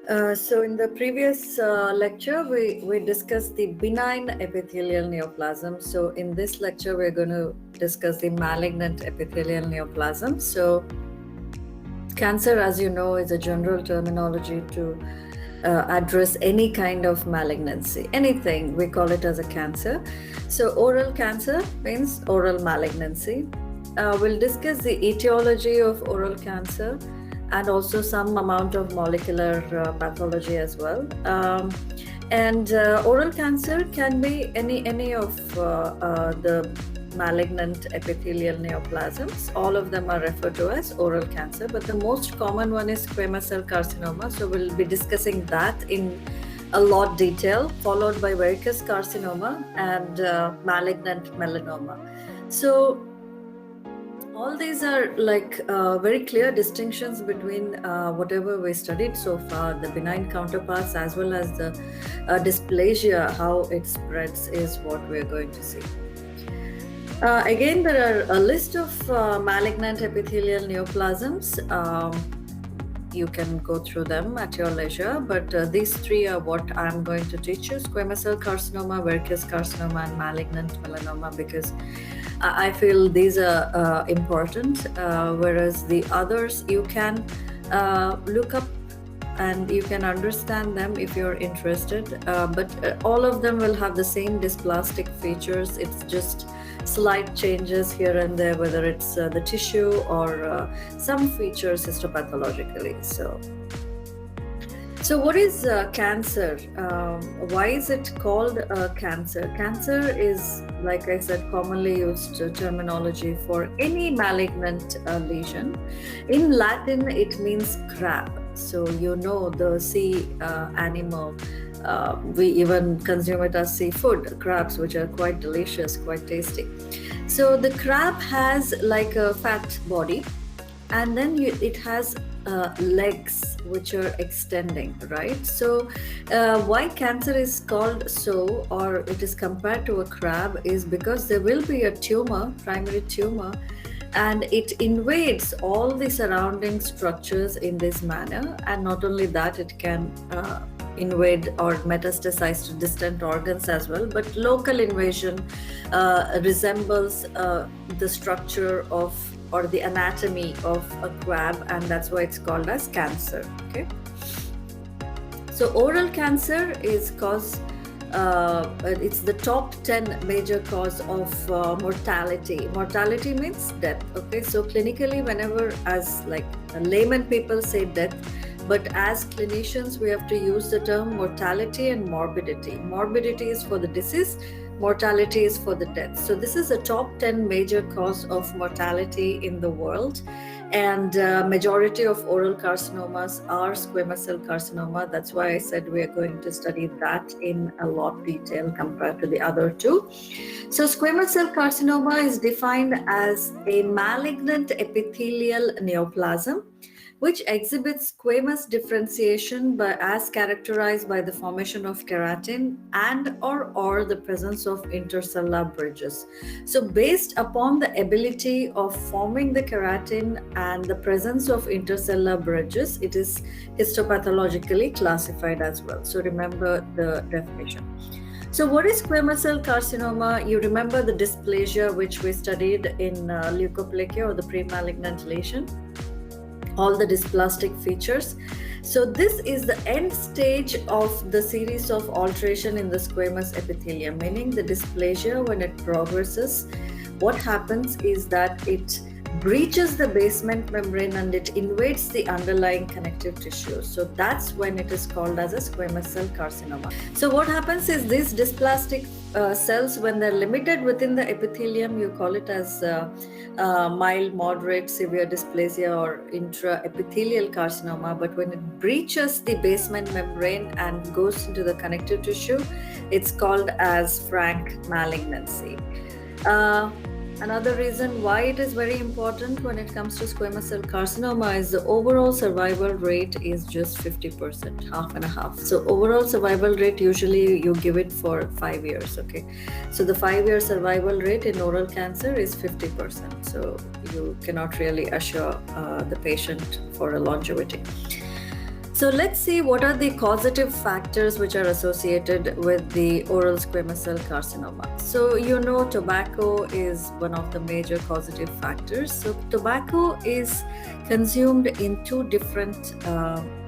So in the previous lecture, we discussed the benign epithelial neoplasm. So in this lecture, we're going to discuss the malignant epithelial neoplasm. So cancer, as you know, is a general terminology to address any kind of malignancy. Anything, we call it as a cancer. So oral cancer means oral malignancy. We'll discuss the etiology of oral cancer and also some amount of molecular pathology as well. And oral cancer can be any of the malignant epithelial neoplasms. All of them are referred to as oral cancer, but the most common one is squamous cell carcinoma. So we'll be discussing that in a lot detail, followed by verrucous carcinoma and malignant melanoma. So all these are like very clear distinctions between whatever we studied so far, the benign counterparts as well as the dysplasia, how it spreads is what we're going to see. Again, there are a list of malignant epithelial neoplasms. You can go through them at your leisure, but these three are what I'm going to teach you: squamous cell carcinoma, verrucous carcinoma, and malignant melanoma, because I feel these are important, whereas the others you can look up and you can understand them if you're interested, but all of them will have the same dysplastic features. It's just slight changes here and there, whether it's the tissue or some features histopathologically. So what is cancer? Why is it called cancer? Cancer is, like I said, commonly used terminology for any malignant lesion. In Latin, it means crab. So you know the sea animal. We even consume it as seafood, crabs, which are quite delicious, quite tasty. So the crab has like a fat body, and then it has legs which are extending, right? So why cancer is called so, or it is compared to a crab, is because there will be a tumor, primary tumor, and it invades all the surrounding structures in this manner. And not only that, it can invade or metastasize to distant organs as well, but local invasion resembles the structure of or the anatomy of a crab, and that's why it's called as cancer. Okay, so oral cancer is it's the top 10 major cause of mortality. Mortality means death. Okay, so clinically, whenever, as like layman people say death, but as clinicians we have to use the term mortality and morbidity. Morbidity is for the disease, mortality is for the death. So this is a top 10 major cause of mortality in the world, and majority of oral carcinomas are squamous cell carcinoma. That's why I said we are going to study that in a lot detail compared to the other two. So squamous cell carcinoma is defined as a malignant epithelial neoplasm which exhibits squamous differentiation as characterized by the formation of keratin and or the presence of intercellular bridges. So based upon the ability of forming the keratin and the presence of intercellular bridges, it is histopathologically classified as well. So remember the definition. So what is squamous cell carcinoma? You remember the dysplasia which we studied in leukoplakia, or the pre-malignant lesion, all the dysplastic features. So this is the end stage of the series of alteration in the squamous epithelium, meaning the dysplasia, when it progresses, what happens is that it breaches the basement membrane and it invades the underlying connective tissue. So that's when it is called as a squamous cell carcinoma. So what happens is these dysplastic cells, when they're limited within the epithelium, you call it as mild, moderate, severe dysplasia or intraepithelial carcinoma. But when it breaches the basement membrane and goes into the connective tissue, it's called as frank malignancy. Another reason why it is very important when it comes to squamous cell carcinoma is the overall survival rate is just 50%, half and a half. So overall survival rate, usually you give it for 5 years, okay? So the 5-year survival rate in oral cancer is 50%. So you cannot really assure the patient for a longevity. So let's see what are the causative factors which are associated with the oral squamous cell carcinoma. So tobacco is one of the major causative factors. So tobacco is consumed in two different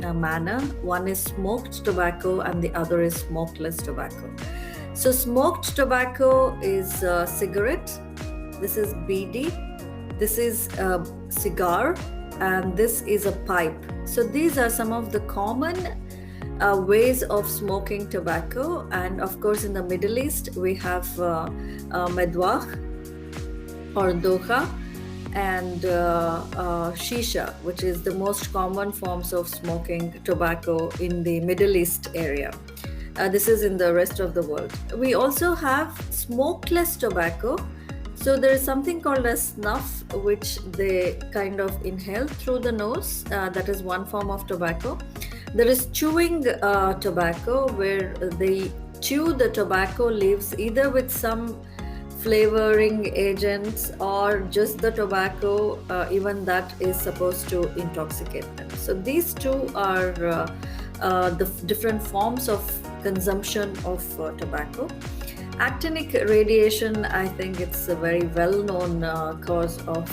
manner. One is smoked tobacco and the other is smokeless tobacco. So smoked tobacco is cigarette, this is BD, this is a cigar, and this is a pipe. So these are some of the common ways of smoking tobacco. And of course in the Middle East we have medwah or doha and shisha, which is the most common forms of smoking tobacco in the Middle East area. This is in the rest of the world. We also have smokeless tobacco. So there is something called as snuff, which they kind of inhale through the nose. That is one form of tobacco. There is chewing tobacco, where they chew the tobacco leaves either with some flavoring agents or just the tobacco, even that is supposed to intoxicate them. So these two are the different forms of consumption of tobacco. Actinic radiation, I think it's a very well-known cause of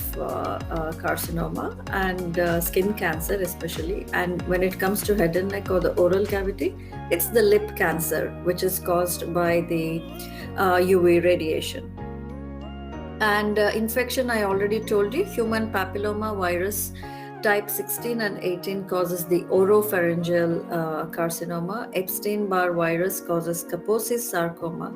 carcinoma and skin cancer especially. And when it comes to head and neck or the oral cavity, it's the lip cancer, which is caused by the UV radiation. And infection, I already told you, human papilloma virus type 16 and 18 causes the oropharyngeal carcinoma. Epstein-Barr virus causes Kaposi's sarcoma.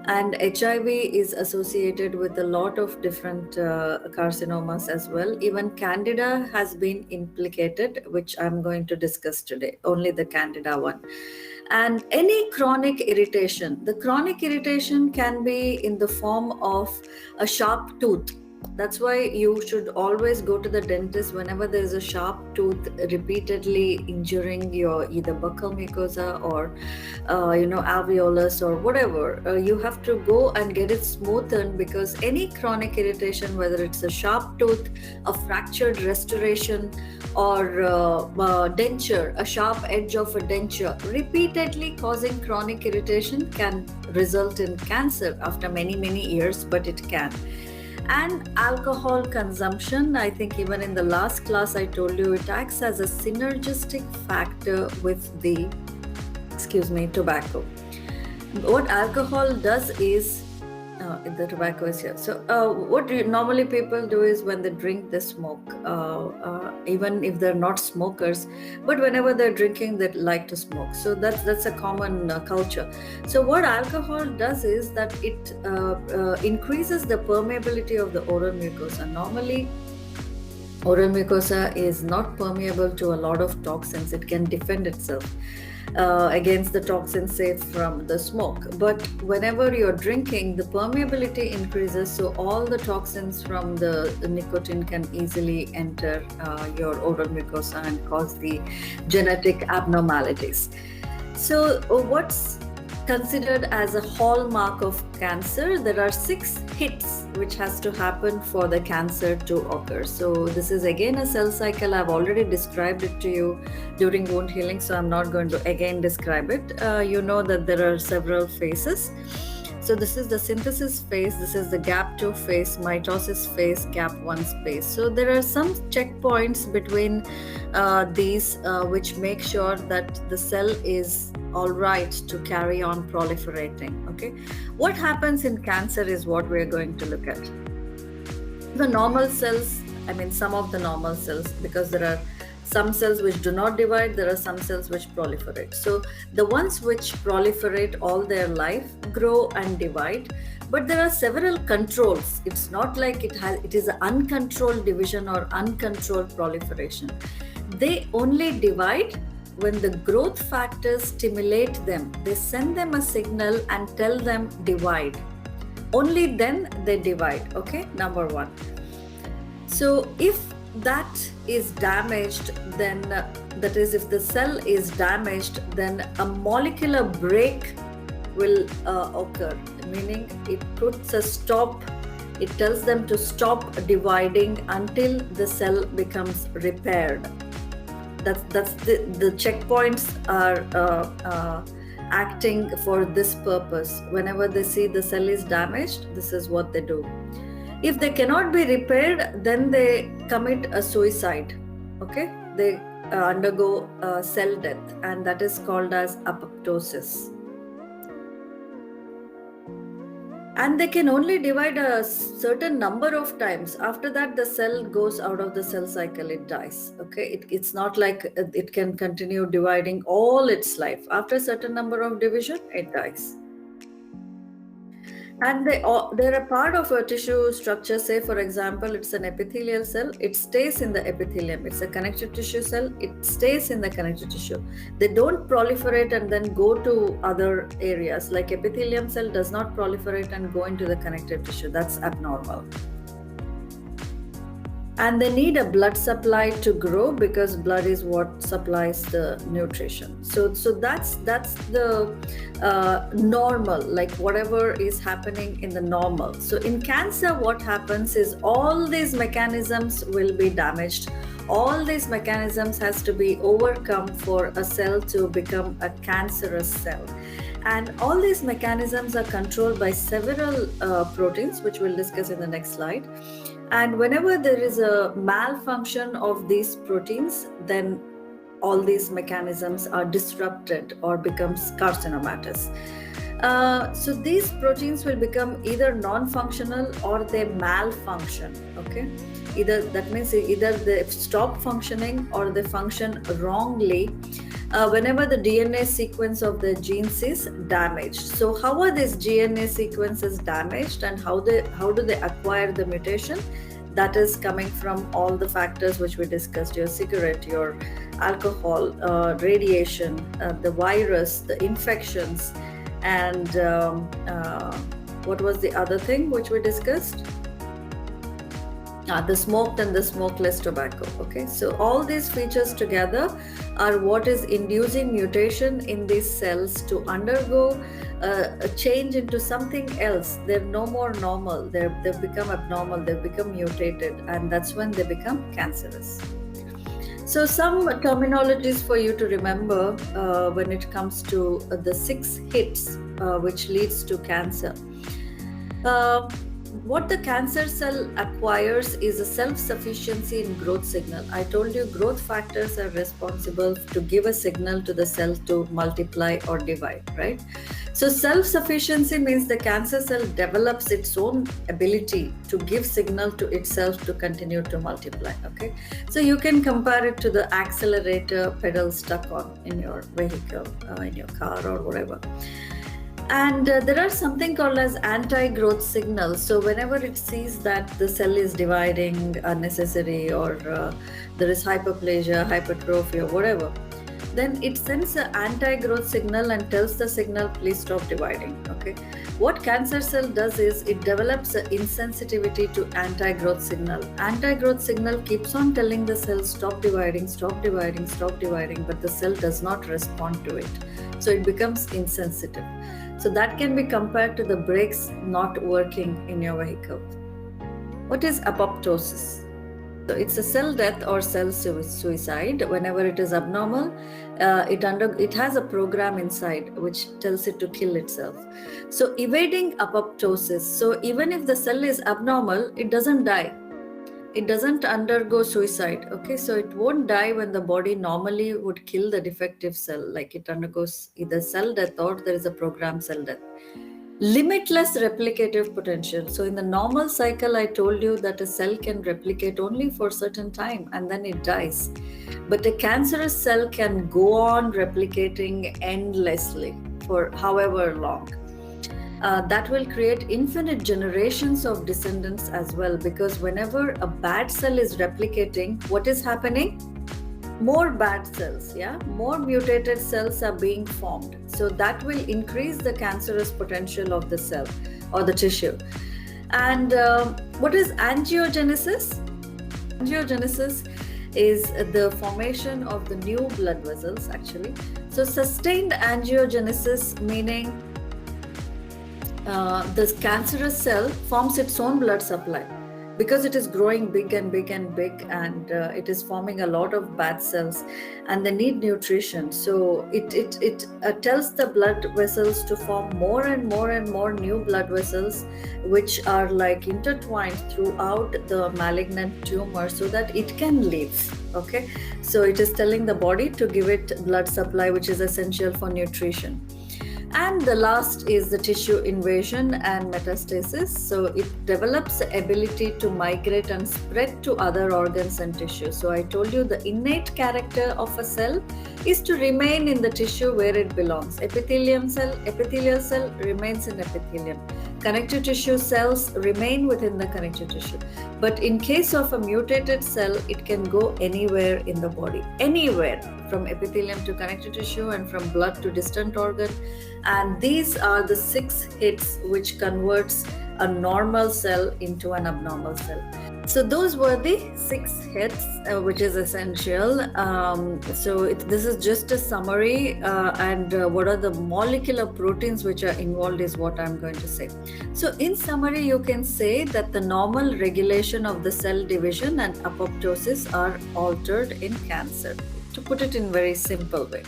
And HIV is associated with a lot of different carcinomas as well. Even Candida has been implicated, which I'm going to discuss today, only the Candida one. And any chronic irritation. The chronic irritation can be in the form of a sharp tooth. That's why you should always go to the dentist whenever there is a sharp tooth repeatedly injuring your either buccal mucosa or alveolus or whatever. You have to go and get it smoothened, because any chronic irritation, whether it's a sharp tooth, a fractured restoration, or denture, a sharp edge of a denture, repeatedly causing chronic irritation can result in cancer after many years, but it can. And alcohol consumption, I think even in the last class I told you, it acts as a synergistic factor with the tobacco. What alcohol does is the tobacco is here. So what normally people do is when they drink, they smoke, even if they're not smokers, but whenever they're drinking, they like to smoke. So that's a common culture. So what alcohol does is that it increases the permeability of the oral mucosa. Normally, oral mucosa is not permeable to a lot of toxins. It can defend itself against the toxins, say from the smoke. But whenever you're drinking, the permeability increases, so all the toxins from the nicotine can easily enter your oral mucosa and cause the genetic abnormalities. So what's considered as a hallmark of cancer? There are 6 hits which has to happen for the cancer to occur. So this is again a cell cycle. I've already described it to you during wound healing, so I'm not going to again describe it. You know that there are several phases. So this is the synthesis phase, this is the gap 2 phase, mitosis phase, gap 1 phase. So there are some checkpoints between these which make sure that the cell is all right to carry on proliferating. Okay, what happens in cancer is what we're going to look at. The normal cells, I mean some of the normal cells, because there are some cells which do not divide, there are some cells which proliferate. So the ones which proliferate all their life grow and divide, but there are several controls. It's not like it is an uncontrolled division or uncontrolled proliferation. They only divide when the growth factors stimulate them. They send them a signal and tell them divide. Only then they divide. Okay, number 1. So if that is damaged, then that is, if the cell is damaged, then a molecular break will occur, meaning it puts a stop. It tells them to stop dividing until the cell becomes repaired. That's the checkpoints are acting for this purpose. Whenever they see the cell is damaged, this is what they do. If they cannot be repaired, then they commit a suicide. Okay, they undergo cell death, and that is called as apoptosis. And they can only divide a certain number of times. After that, the cell goes out of the cell cycle, it dies. Okay, it's not like it can continue dividing all its life. After a certain number of division, it dies. And they're a part of a tissue structure. Say, for example, it's an epithelial cell. It stays in the epithelium. It's a connective tissue cell. It stays in the connective tissue. They don't proliferate and then go to other areas. Like epithelium cell does not proliferate and go into the connective tissue. That's abnormal. And they need a blood supply to grow, because blood is what supplies the nutrition. So that's the normal, like whatever is happening in the normal. So in cancer, what happens is all these mechanisms will be damaged. All these mechanisms has to be overcome for a cell to become a cancerous cell. And all these mechanisms are controlled by several proteins, which we'll discuss in the next slide. And whenever there is a malfunction of these proteins, then all these mechanisms are disrupted or becomes carcinomatous. So these proteins will become either non-functional or they malfunction. Okay, that means either they stop functioning or they function wrongly. Whenever the DNA sequence of the genes is damaged. So how are these DNA sequences damaged, and how do they acquire the mutation? That is coming from all the factors which we discussed: your cigarette, your alcohol, radiation, the virus, the infections, and what was the other thing which we discussed? The smoked and the smokeless tobacco. Okay, so all these features together are what is inducing mutation in these cells to undergo a change into something else. They're no more normal. They've become abnormal. They've become mutated, and that's when they become cancerous. So some terminologies for you to remember when it comes to the 6 hits which leads to cancer. What the cancer cell acquires is a self-sufficiency in growth signal. I told you growth factors are responsible to give a signal to the cell to multiply or divide, right? So self-sufficiency means the cancer cell develops its own ability to give signal to itself to continue to multiply, okay? So you can compare it to the accelerator pedal stuck on in your vehicle, in your car or whatever. And there are something called as anti-growth signals. So whenever it sees that the cell is dividing unnecessary, or there is hyperplasia, hypertrophy, or whatever, then it sends an anti-growth signal and tells the signal, please stop dividing. Okay. What cancer cell does is it develops an insensitivity to anti-growth signal. Anti-growth signal keeps on telling the cell, stop dividing, stop dividing, stop dividing, but the cell does not respond to it. So it becomes insensitive. So that can be compared to the brakes not working in your vehicle. What is apoptosis? So it's a cell death or cell suicide. Whenever it is abnormal, it has a program inside which tells it to kill itself. So evading apoptosis. So even if the cell is abnormal, it doesn't die. It doesn't undergo suicide. Okay, so it won't die when the body normally would kill the defective cell, like it undergoes either cell death or there is a programmed cell death. Limitless replicative potential. So in the normal cycle, I told you that a cell can replicate only for a certain time and then it dies. But a cancerous cell can go on replicating endlessly for however long. That will create infinite generations of descendants as well, because whenever a bad cell is replicating, what is happening? More bad cells, more mutated cells are being formed. So that will increase the cancerous potential of the cell or the tissue. And what is angiogenesis? Angiogenesis is the formation of the new blood vessels actually. So sustained angiogenesis meaning the cancerous cell forms its own blood supply. because it is growing big and big and big, and it is forming a lot of bad cells, and they need nutrition. So it tells the blood vessels to form more and more and more new blood vessels, which are like intertwined throughout the malignant tumor, so that it can live. Okay, so it is telling the body to give it blood supply, which is essential for nutrition. And the last is the tissue invasion and metastasis. So it develops the ability to migrate and spread to other organs and tissues. So I told you the innate character of a cell is to remain in the tissue where it belongs. Epithelial cell remains in epithelium. Connective tissue cells remain within the connective tissue. But in case of a mutated cell, it can go anywhere in the body, anywhere, from epithelium to connective tissue and from blood to distant organ. And these are the 6 hits which converts a normal cell into an abnormal cell. So those were the 6 hits, which is essential. This is just a summary, and what are the molecular proteins which are involved is what I'm going to say. So in summary, you can say that the normal regulation of the cell division and apoptosis are altered in cancer, to put it in very simple way.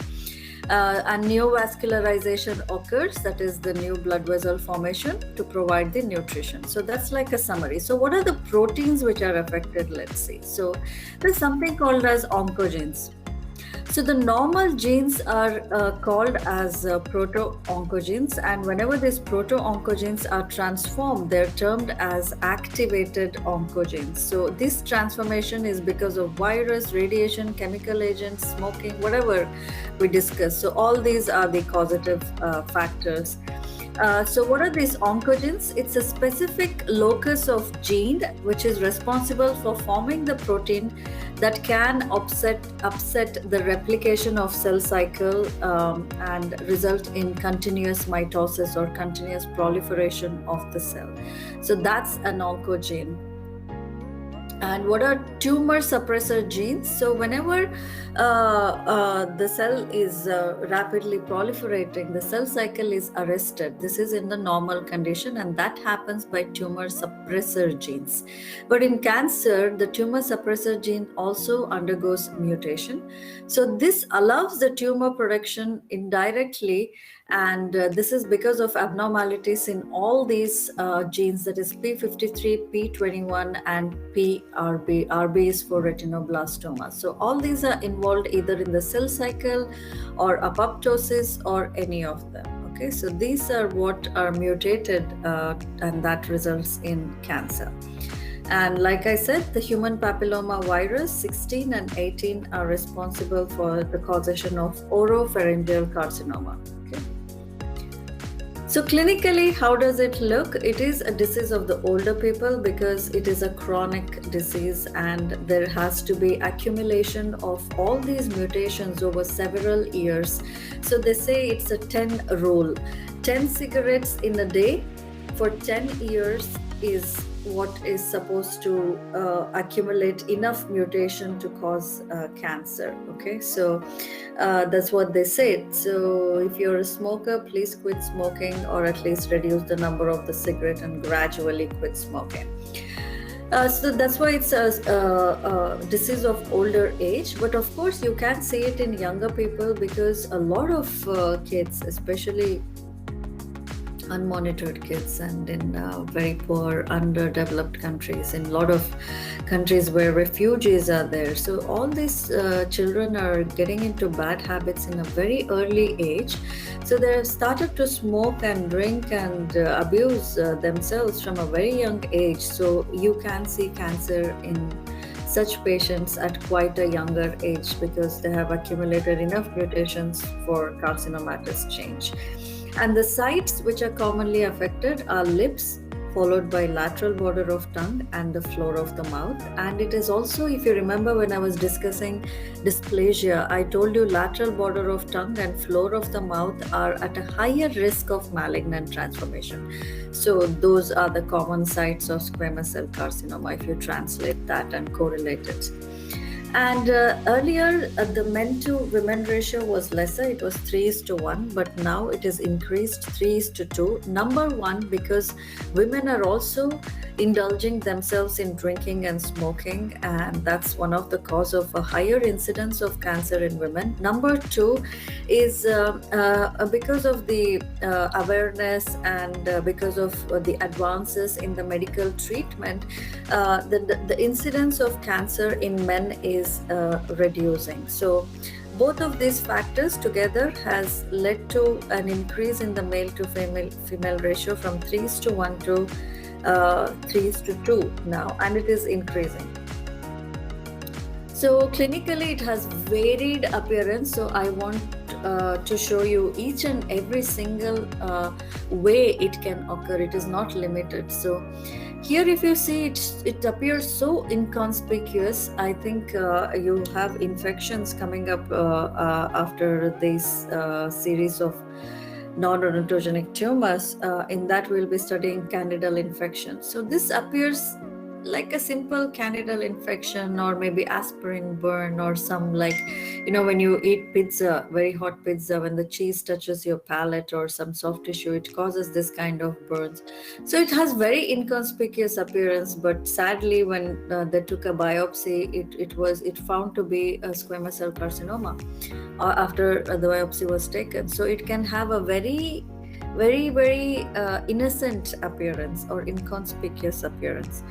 And neovascularization occurs, that is the new blood vessel formation to provide the nutrition. So that's like a summary. So what are the proteins which are affected? Let's see. So there's something called as oncogenes. So the normal genes are called as proto-oncogenes, and whenever these proto-oncogenes are transformed, they're termed as activated oncogenes. So this transformation is because of virus, radiation, chemical agents, smoking, whatever we discussed. So all these are the causative factors. So what are these oncogenes? It's a specific locus of gene which is responsible for forming the protein that can upset the replication of cell cycle and result in continuous mitosis or continuous proliferation of the cell. So that's an oncogene. And what are tumor suppressor genes? So whenever the cell is rapidly proliferating, the cell cycle is arrested. This is in the normal condition, and that happens by tumor suppressor genes. But in cancer, the tumor suppressor gene also undergoes mutation. So this allows the tumor production indirectly, and this is because of abnormalities in all these genes, that is P53, P21, and PRB. RB is for retinoblastoma. So all these are involved either in the cell cycle or apoptosis or any of them. Okay, so these are what are mutated, and that results in cancer. And like I said, the human papilloma virus 16 and 18 are responsible for the causation of oropharyngeal carcinoma. Okay. So clinically, how does it look? It is a disease of the older people because it is a chronic disease, and there has to be accumulation of all these mutations over several years. So they say it's a 10 rule. 10 cigarettes in a day for 10 years is what is supposed to accumulate enough mutation to cause cancer. Okay, so that's what they said. So if you're a smoker, please quit smoking, or at least reduce the number of the cigarette and gradually quit smoking. So that's why it's a disease of older age. But of course, you can see it in younger people because a lot of kids, especially unmonitored kids, and in very poor, underdeveloped countries, in a lot of countries where refugees are there. So all these children are getting into bad habits in a very early age. So they have started to smoke and drink and abuse themselves from a very young age. So you can see cancer in such patients at quite a younger age because they have accumulated enough mutations for carcinomatous change. And the sites which are commonly affected are lips, followed by lateral border of tongue and the floor of the mouth. And it is also, if you remember when I was discussing dysplasia, I told you lateral border of tongue and floor of the mouth are at a higher risk of malignant transformation. So those are the common sites of squamous cell carcinoma if you translate that and correlate it. And earlier, the men to women ratio was lesser. It was 3:1, but now it is increased 3:2. Number one, because women are also indulging themselves in drinking and smoking, and that's one of the cause of a higher incidence of cancer in women. Number two is because of the awareness and because of the advances in the medical treatment, the incidence of cancer in men is reducing. So both of these factors together has led to an increase in the male to female ratio from 3:1 to 3:2 now, and it is increasing. So clinically it has varied appearance, so I want to show you each and every single way it can occur. It is not limited. So here if you see it appears so inconspicuous. I think you have infections coming up after this series of non-odontogenic tumors. In that we'll be studying candidal infection. So this appears like a simple candidal infection, or maybe aspirin burn, or some, like, when you eat pizza, very hot pizza, when the cheese touches your palate or some soft tissue, it causes this kind of burns. So it has very inconspicuous appearance, but sadly when they took a biopsy, it found to be a squamous cell carcinoma after the biopsy was taken. So it can have a very innocent appearance or inconspicuous appearance,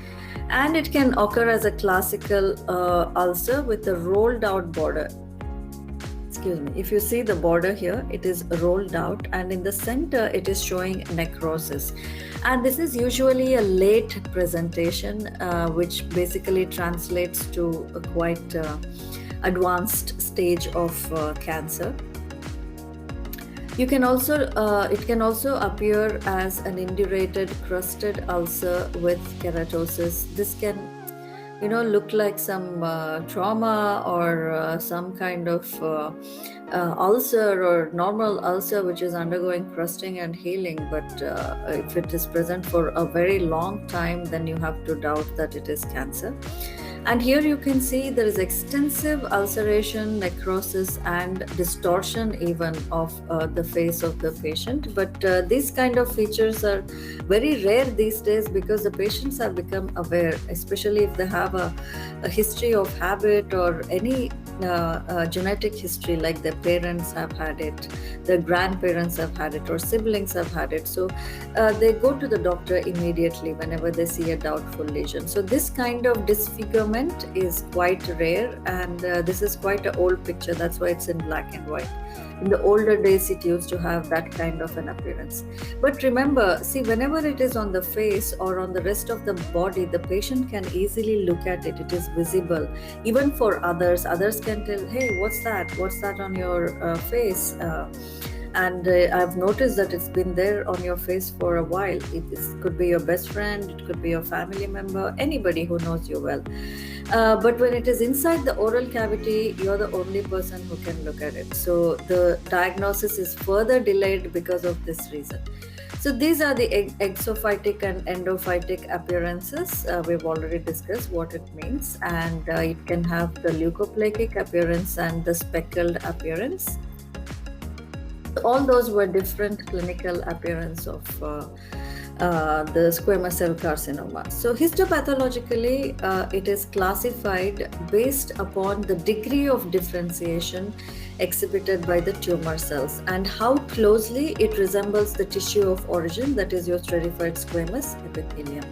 and it can occur as a classical ulcer with a rolled out border. Excuse me, if you see the border here, it is rolled out, and in the center it is showing necrosis, and this is usually a late presentation, which basically translates to a quite advanced stage of cancer. It can also appear as an indurated crusted ulcer with keratosis. This can, look like some trauma or some kind of ulcer or normal ulcer which is undergoing crusting and healing. But if it is present for a very long time, then you have to doubt that it is cancer. And here you can see there is extensive ulceration, necrosis, and distortion even of the face of the patient. But these kind of features are very rare these days because the patients have become aware, especially if they have a history of habit or any genetic history, like their parents have had it, their grandparents have had it, or siblings have had it. So they go to the doctor immediately whenever they see a doubtful lesion. So this kind of disfigurement is quite rare, and this is quite an old picture. That's why it's in black and white. In the older days, it used to have that kind of an appearance. But remember, see, whenever it is on the face or on the rest of the body, the patient can easily look at it. It is visible. Even for others can tell, hey, what's that on your face? And I've noticed that it's been there on your face for a while. It could be your best friend, it could be your family member, anybody who knows you well. But when it is inside the oral cavity, you're the only person who can look at it. So the diagnosis is further delayed because of this reason. So these are the exophytic and endophytic appearances. We've already discussed what it means, and it can have the leukoplakic appearance and the speckled appearance. All those were different clinical appearance of the squamous cell carcinoma. So histopathologically, it is classified based upon the degree of differentiation exhibited by the tumor cells and how closely it resembles the tissue of origin, that is your stratified squamous epithelium.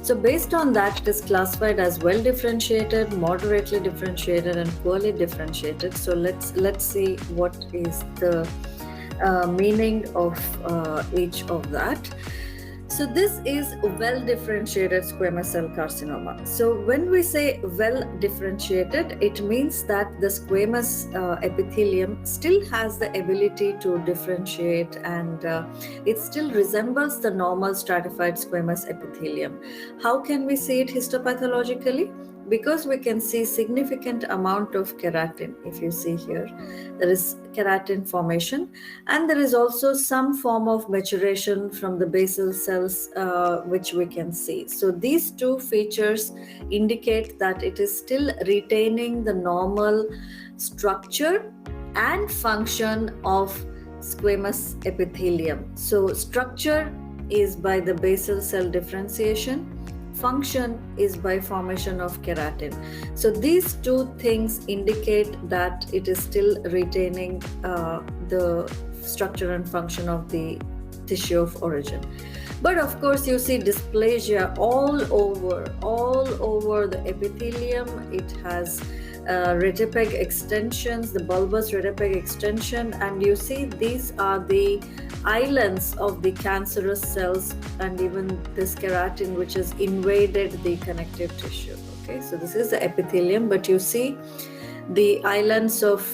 So based on that, it is classified as well differentiated, moderately differentiated, and poorly differentiated. So let's see what is the meaning of each of that. So this is well differentiated squamous cell carcinoma. So when we say well differentiated, it means that the squamous epithelium still has the ability to differentiate, and it still resembles the normal stratified squamous epithelium. How can we see it histopathologically? Because we can see significant amount of keratin. If you see here, there is keratin formation, and there is also some form of maturation from the basal cells, which we can see. So these two features indicate that it is still retaining the normal structure and function of squamous epithelium. So structure is by the basal cell differentiation. function is by formation of keratin. So these two things indicate that it is still retaining the structure and function of the tissue of origin. But of course, you see dysplasia all over the epithelium. It has retipeg extensions, the bulbous retipeg extension, and you see these are the islands of the cancerous cells, and even this keratin which has invaded the connective tissue. Okay, so this is the epithelium, but you see the islands of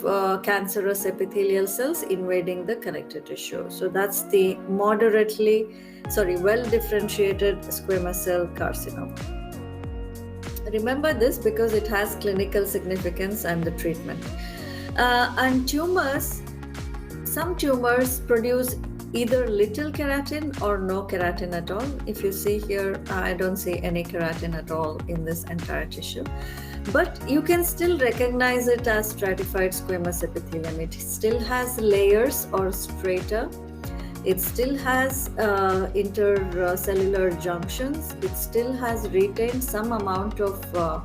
cancerous epithelial cells invading the connective tissue. So that's the well differentiated squamous cell carcinoma. Remember this because it has clinical significance and the treatment. And tumors, some tumors produce either little keratin or no keratin at all. If you see here, I don't see any keratin at all in this entire tissue. But you can still recognize it as stratified squamous epithelium. It still has layers or strata. It still has intercellular junctions. It still has retained some amount of the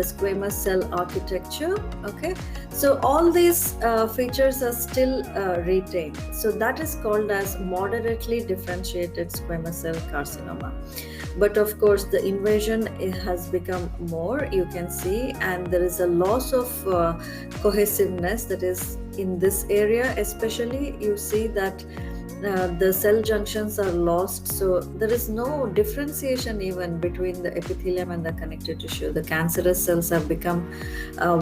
squamous cell architecture. Okay, so all these features are still retained. So that is called as moderately differentiated squamous cell carcinoma. But of course, the invasion has become more, you can see, and there is a loss of cohesiveness, that is in this area especially. You see that the cell junctions are lost, so there is no differentiation even between the epithelium and the connective tissue. The cancerous cells have become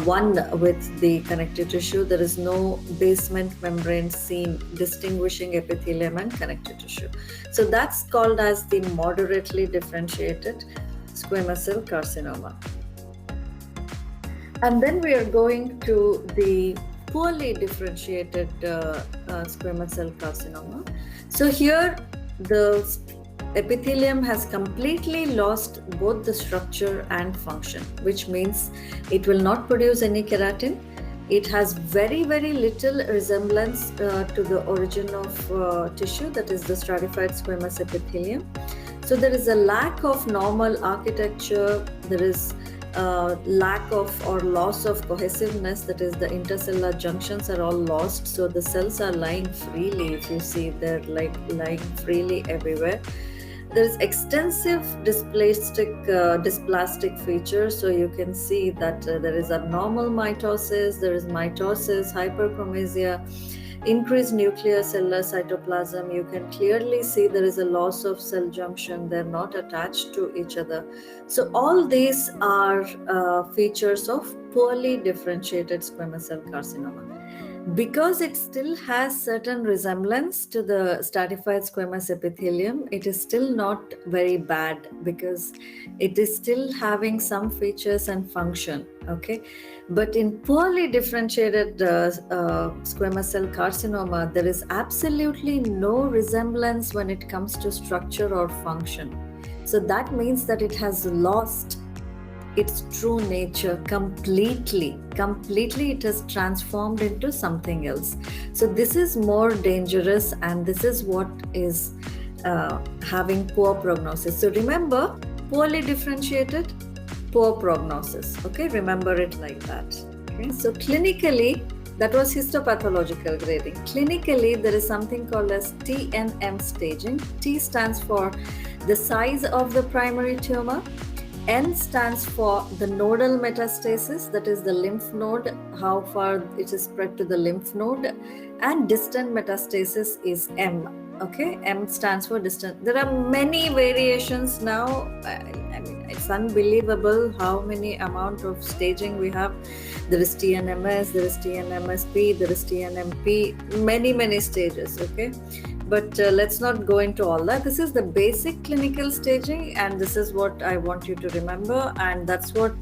one with the connective tissue. There is no basement membrane seen distinguishing epithelium and connective tissue. So that's called as the moderately differentiated squamous cell carcinoma. And then we are going to the poorly differentiated squamous cell carcinoma. So here the epithelium has completely lost both the structure and function, which means it will not produce any keratin. It has very little resemblance to the origin of tissue, that is the stratified squamous epithelium. So there is a lack of normal architecture. There is lack of or loss of cohesiveness, that is the intercellular junctions are all lost. So the cells are lying freely. If you see, they're like lying freely everywhere. There is extensive dysplastic features. So you can see that there is abnormal mitosis, there is mitosis, hyperchromasia, increased nuclear cellular cytoplasm. You can clearly see there is a loss of cell junction. They're not attached to each other. So all these are features of poorly differentiated squamous cell carcinoma. Because it still has certain resemblance to the stratified squamous epithelium, it is still not very bad because it is still having some features and function. Okay, but in poorly differentiated squamous cell carcinoma, there is absolutely no resemblance when it comes to structure or function. So that means that it has lost its true nature completely. It has transformed into something else. So this is more dangerous, and this is what is having poor prognosis. So remember, poorly differentiated, poor prognosis. Okay, remember it like that. Okay, so clinically, that was histopathological grading. Clinically, there is something called as TNM staging. T stands for the size of the primary tumor. N stands for the nodal metastasis, that is the lymph node, how far it is spread to the lymph node, and distant metastasis is M. Okay, M stands for distant. There are many variations now. I mean, it's unbelievable how many amount of staging we have. There is TNMS, there is TNMSP, there is TNMP, many stages. Okay, but let's not go into all that. This is the basic clinical staging, and this is what I want you to remember, and that's what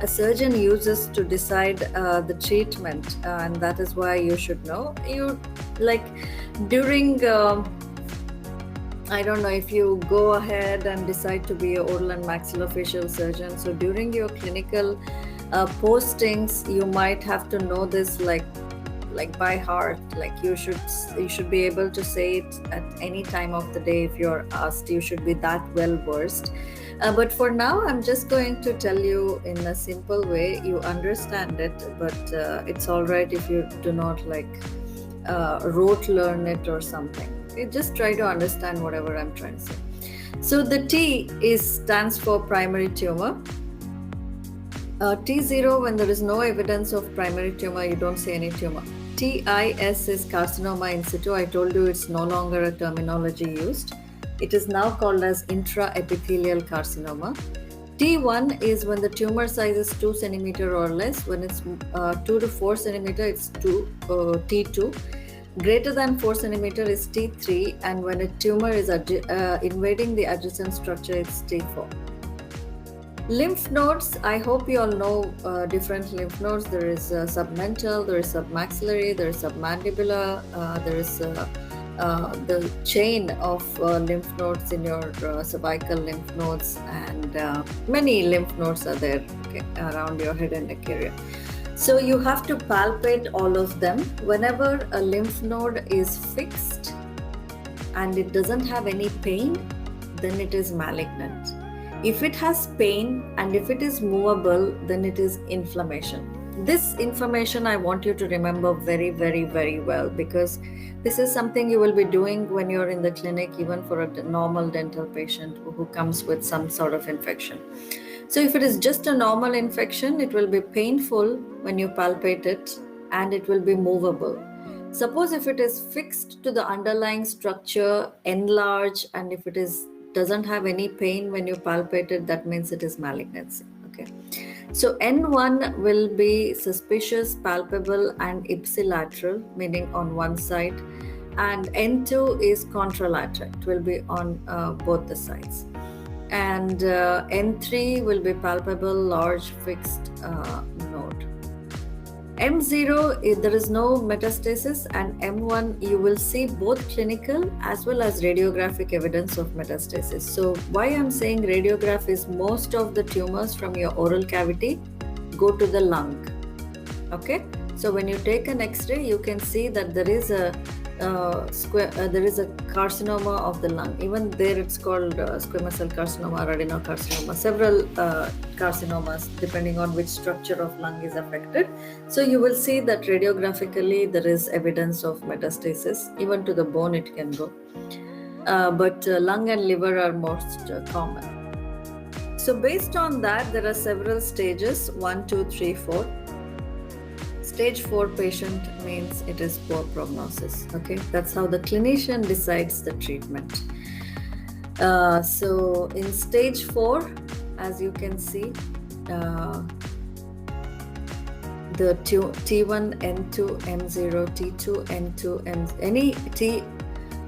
a surgeon uses to decide the treatment, and that is why you should know. You like during I don't know if you go ahead and decide to be an oral and maxillofacial surgeon. So during your clinical postings, you might have to know this like by heart. Like you should be able to say it at any time of the day if you're asked. You should be that well versed. But for now, I'm just going to tell you in a simple way. You understand it, but it's all right if you do not rote learn it or something. Okay? Just try to understand whatever I'm trying to say. So the T stands for primary tumor. T0, when there is no evidence of primary tumor, you don't see any tumor. TIS is carcinoma in situ. I told you it's no longer a terminology used. It is now called as intraepithelial carcinoma. T1 is when the tumor size is 2 centimeter or less. When it's 2 to 4 centimeter, it's T2. Greater than 4 centimeter is T3, and when a tumor is invading the adjacent structure, it's T4. Lymph nodes, I hope you all know different lymph nodes. There is submental, there is submaxillary, there is submandibular, there is the chain of lymph nodes in your cervical lymph nodes, and many lymph nodes are there around your head and neck area. So you have to palpate all of them. Whenever a lymph node is fixed and it doesn't have any pain, then it is malignant. If it has pain and if it is movable, then it is inflammation. This information I want you to remember very, very, very well, because this is something you will be doing when you're in the clinic, even for a normal dental patient who comes with some sort of infection. So if it is just a normal infection, it will be painful when you palpate it, and it will be movable. Suppose if it is fixed to the underlying structure, enlarged, and if it doesn't have any pain when you palpate it, that means it is malignancy. Okay. So N1 will be suspicious, palpable, and ipsilateral, meaning on one side, and N2 is contralateral. It will be on both the sides. And N3 will be palpable, large, fixed node. M0, there is no metastasis, and M1, you will see both clinical as well as radiographic evidence of metastasis. So why I'm saying radiograph is most of the tumors from your oral cavity go to the lung. Okay, so when you take an X-ray, you can see that there is a carcinoma of the lung. Even there it's called squamous cell carcinoma or adenocarcinoma, several carcinomas depending on which structure of lung is affected. So you will see that radiographically there is evidence of metastasis. Even to the bone it can go. But lung and liver are most common. So based on that, there are several stages, 1, 2, 3, 4. Stage 4 patient means it is poor prognosis. Okay, that's how the clinician decides the treatment. So in stage 4, as you can see, the T1, N2, M0, T2, N2, any T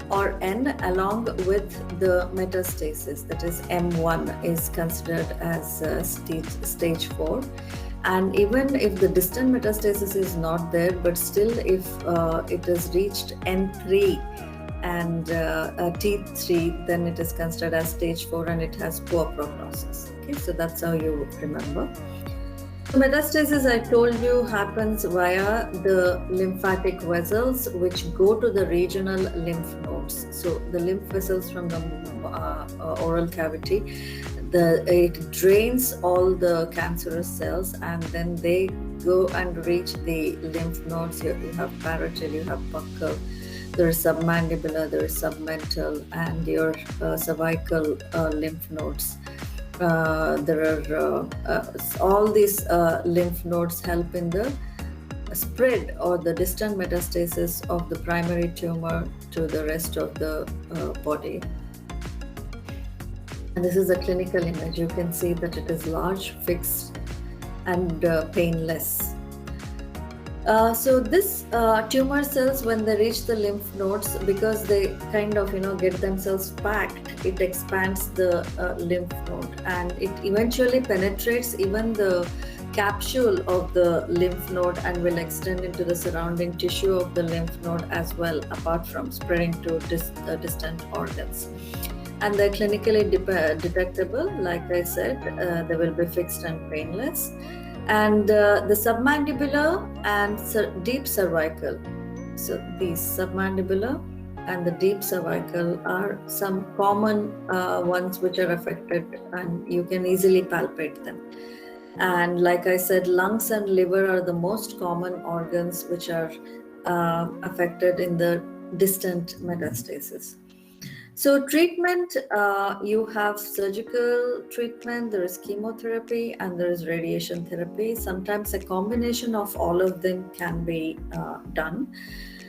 or N along with the metastasis, that is M1, is considered as stage 4. And even if the distant metastasis is not there, but still if it has reached N3 and T3, then it is considered as stage 4 and it has poor prognosis. Okay, so that's how you remember. Metastasis, I told you, happens via the lymphatic vessels which go to the regional lymph nodes. So the lymph vessels from the oral cavity, it drains all the cancerous cells, and then they go and reach the lymph nodes. You have parietal, you have buccal, there is submandibular, there is submental, and your cervical lymph nodes. There are all these lymph nodes help in the spread or the distant metastasis of the primary tumor to the rest of the body. And this is a clinical image. You can see that it is large, fixed, and painless. So this tumor cells, when they reach the lymph nodes, because they kind of get themselves packed, it expands the lymph node, and it eventually penetrates even the capsule of the lymph node and will extend into the surrounding tissue of the lymph node as well, apart from spreading to distant organs. And they're clinically detectable. Like I said, they will be fixed and painless. And the submandibular and deep cervical. So these submandibular and the deep cervical are some common ones which are affected, and you can easily palpate them. And like I said, lungs and liver are the most common organs which are affected in the distant metastasis. So treatment, you have surgical treatment, there is chemotherapy, and there is radiation therapy. Sometimes a combination of all of them can be done.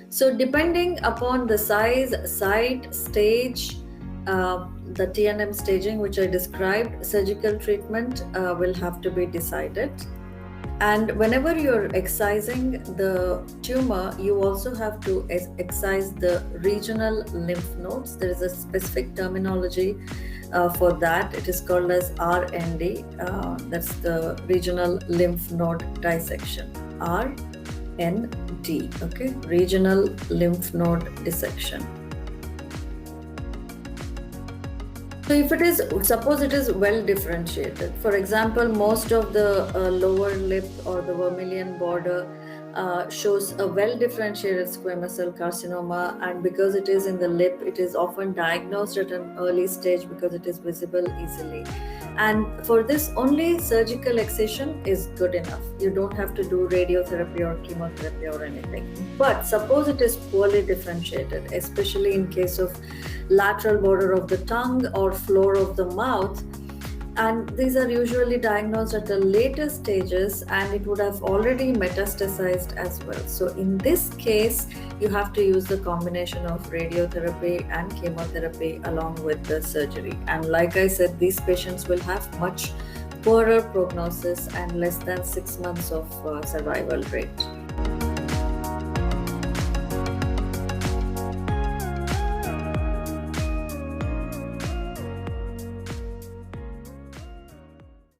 So depending upon the size, site, stage, the TNM staging which I described, surgical treatment will have to be decided. And whenever you're excising the tumor, you also have to excise the regional lymph nodes. There is a specific terminology for that. It is called as RND. That's the regional lymph node dissection. RND, okay? Regional lymph node dissection. So if it is, suppose it is well differentiated, for example, most of the lower lip or the vermilion border shows a well differentiated squamous cell carcinoma, and because it is in the lip, it is often diagnosed at an early stage because it is visible easily. And for this, only surgical excision is good enough. You don't have to do radiotherapy or chemotherapy or anything. But suppose it is poorly differentiated, especially in case of lateral border of the tongue or floor of the mouth, and these are usually diagnosed at the later stages, and it would have already metastasized as well. So in this case, you have to use the combination of radiotherapy and chemotherapy along with the surgery. And like I said, these patients will have much poorer prognosis and less than 6 months of survival rate.